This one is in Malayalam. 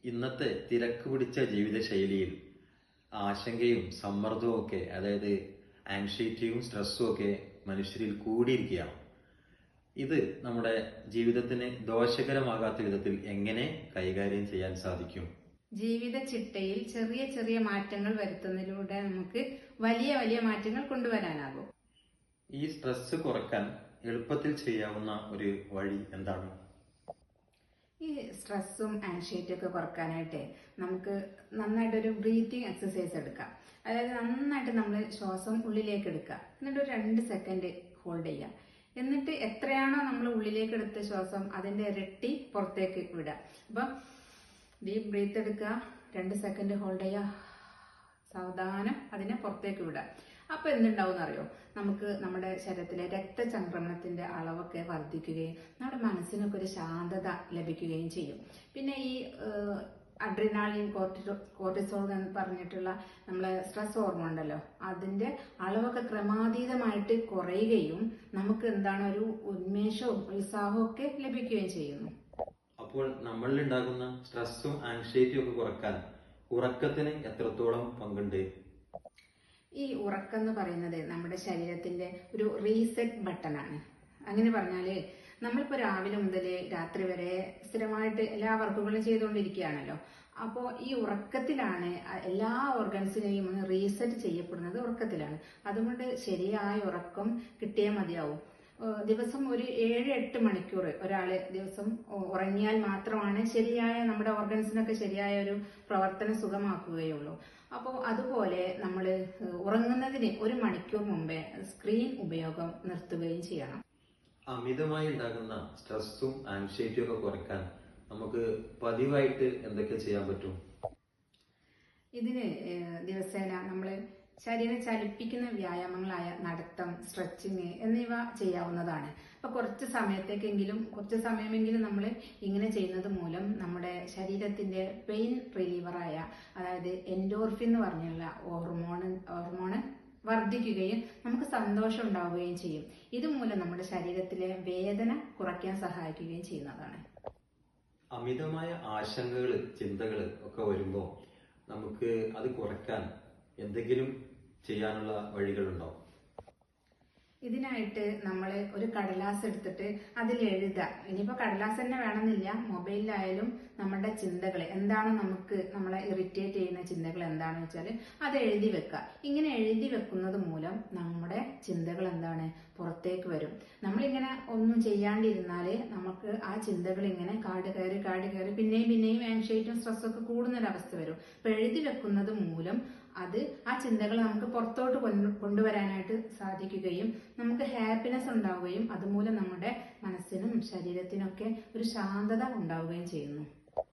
ഇന്നത്തെ തിരക്ക് പിടിച്ച ജീവിതശൈലിയിൽ ആശങ്കയും സമ്മർദ്ദവും ഒക്കെ, അതായത് ആങ്സൈറ്റിയും സ്ട്രെസ്സും ഒക്കെ മനുഷ്യരിൽ കൂടിയിരിക്കുകയാണ്. ഇത് നമ്മുടെ ജീവിതത്തിന് ദോഷകരമാകാത്ത വിധത്തിൽ എങ്ങനെ കൈകാര്യം ചെയ്യാൻ സാധിക്കും? ജീവിത ചിട്ടയിൽ ചെറിയ ചെറിയ മാറ്റങ്ങൾ വരുത്തുന്നതിലൂടെ നമുക്ക് വലിയ വലിയ മാറ്റങ്ങൾ കൊണ്ടുവരാനാകും. ഈ സ്ട്രെസ് കുറക്കാൻ എളുപ്പത്തിൽ ചെയ്യാവുന്ന ഒരു വഴി എന്താണ്? ഈ സ്ട്രെസ്സും ആൻസൈറ്റിയും ഒക്കെ കുറക്കാനായിട്ട് നമുക്ക് നന്നായിട്ടൊരു ബ്രീത്തിങ് എക്സസൈസ് എടുക്കാം. അതായത് നന്നായിട്ട് നമ്മൾ ശ്വാസം ഉള്ളിലേക്ക് എടുക്കുക, എന്നിട്ട് ഒരു 2 സെക്കൻഡ് ഹോൾഡ് ചെയ്യുക. എന്നിട്ട് എത്രയാണോ നമ്മൾ ഉള്ളിലേക്ക് എടുത്ത ശ്വാസം അതിന്റെ ഇരട്ടി പുറത്തേക്ക് വിടുക. അപ്പൊ ഡീപ് ബ്രീത്ത് എടുക്കുക, 2 സെക്കൻഡ് ഹോൾഡ് ചെയ്യുക, സാവധാനം അതിനെ പുറത്തേക്ക് വിടുക. അപ്പൊ എന്തുണ്ടാവും അറിയോ, നമുക്ക് നമ്മുടെ ശരീരത്തിലെ രക്തചംക്രമണത്തിന്റെ അളവൊക്കെ വർദ്ധിക്കുകയും നമ്മുടെ മനസ്സിനൊക്കെ ഒരു ശാന്തത ലഭിക്കുകയും ചെയ്യും. പിന്നെ ഈ അഡ്രിനാലിൻ, കോർട്ടിസോൾ എന്ന് പറഞ്ഞിട്ടുള്ള നമ്മളെ സ്ട്രെസ് ഹോർമോൺ ഉണ്ടല്ലോ, അതിന്റെ അളവൊക്കെ ക്രമാതീതമായിട്ട് കുറയുകയും നമുക്ക് എന്താണ് ഒരു ഉന്മേഷവും ഉത്സാഹവും ഒക്കെ ലഭിക്കുകയും ചെയ്യുന്നു. അപ്പോൾ നമ്മളിൽ ഉണ്ടാകുന്ന സ്ട്രെസ്സും ആങ്സൈറ്റിയും ഒക്കെ കുറക്കാൻ ഉറക്കത്തിന് എത്രത്തോളം പങ്കുണ്ട്? ഈ ഉറക്കം എന്ന് പറയുന്നത് നമ്മുടെ ശരീരത്തിന്റെ ഒരു റീസെറ്റ് ബട്ടണാണ്. അങ്ങനെ പറഞ്ഞാല് നമ്മളിപ്പോ രാവിലെ മുതൽ രാത്രി വരെ സ്ഥിരമായിട്ട് എല്ലാ വർക്കുകളും ചെയ്തുകൊണ്ടിരിക്കുകയാണല്ലോ. അപ്പോൾ ഈ ഉറക്കത്തിലാണ് എല്ലാ ഓർഗൻസിനെയും റീസെറ്റ് ചെയ്യപ്പെടുന്നത് ഉറക്കത്തിലാണ്. അതുകൊണ്ട് ശരിയായ ഉറക്കം കിട്ടിയേ മതിയാവും. ദിവസം ഒരു 7-8 മണിക്കൂർ ഒരാള് ദിവസം ഉറങ്ങിയാൽ മാത്രമാണ് ശരിയായ നമ്മുടെ ഓർഗൻസിനൊക്കെ ശരിയായ ഒരു പ്രവർത്തനം സുഖമാക്കുകയുള്ളൂ. അപ്പോൾ അതുപോലെ നമ്മൾ ഉറങ്ങുന്നതിന് 1 മണിക്കൂർ മുമ്പേ സ്ക്രീൻ ഉപയോഗം നിർത്തുകയും ചെയ്യണം. അമിതമായി ഉണ്ടാകുന്ന സ്ട്രെസ്സും ആങ്സൈറ്റിയും ഒക്കെ കുറയ്ക്കാൻ നമുക്ക് പതിവായിട്ട് എന്തൊക്കെ ചെയ്യാൻ പറ്റും? ഇതിന് ദിവസേന നമ്മൾ ശരീരം ചലിപ്പിക്കുന്ന വ്യായാമങ്ങളായ നടത്തം, സ്ട്രെച്ചിങ് എന്നിവ ചെയ്യാവുന്നതാണ്. അപ്പൊ കുറച്ച് സമയമെങ്കിലും നമ്മൾ ഇങ്ങനെ ചെയ്യുന്നത് മൂലം നമ്മുടെ ശരീരത്തിന്റെ പെയിൻ റിലീവറായ, അതായത് എൻഡോർഫിൻ എന്ന് പറഞ്ഞുള്ള ഹോർമോണ് വർദ്ധിക്കുകയും നമുക്ക് സന്തോഷം ഉണ്ടാവുകയും ചെയ്യും. ഇതുമൂലം നമ്മുടെ ശരീരത്തിലെ വേദന കുറയ്ക്കാൻ സഹായിക്കുകയും ചെയ്യുന്നതാണ്. അമിതമായ ആശങ്കകള്, ചിന്തകള് ഒക്കെ വരുമ്പോൾ നമുക്ക് അത് കുറയ്ക്കാൻ എന്തെങ്കിലും ചെയ്യാനുള്ള വഴികളുണ്ടോ? ഇതിനായിട്ട് നമ്മൾ ഒരു കടലാസ് എടുത്തിട്ട് അതിൽ എഴുതുക. ഇനിയിപ്പോ കടലാസ് തന്നെ വേണമെന്നില്ല, മൊബൈലിലായാലും നമ്മുടെ ചിന്തകൾ എന്താണ്, നമ്മളെ ഇറിറ്റേറ്റ് ചെയ്യുന്ന ചിന്തകൾ എന്താണെന്ന് വെച്ചാൽ അത് എഴുതി വെക്കുക. ഇങ്ങനെ എഴുതി വെക്കുന്നത് മൂലം നമ്മുടെ ചിന്തകൾ എന്താണ് പുറത്തേക്ക് വരും. നമ്മളിങ്ങനെ ഒന്നും ചെയ്യാണ്ടിരുന്നാല് നമുക്ക് ആ ചിന്തകൾ ഇങ്ങനെ കാട് കയറി പിന്നെയും ആൻസൈറ്റിയും സ്ട്രെസ്സൊക്കെ കൂടുന്നൊരവസ്ഥ വരും. അപ്പൊ എഴുതി വെക്കുന്നത് മൂലം ആ ചിന്തകൾ നമുക്ക് പുറത്തോട്ട് കൊണ്ടുവരാനായിട്ട് സാധിക്കുകയും നമുക്ക് ഹാപ്പിനെസ് ഉണ്ടാവുകയും അതുമൂലം നമ്മുടെ മനസ്സിനും ശരീരത്തിനൊക്കെ ഒരു ശാന്തത ഉണ്ടാവുകയും ചെയ്യുന്നു.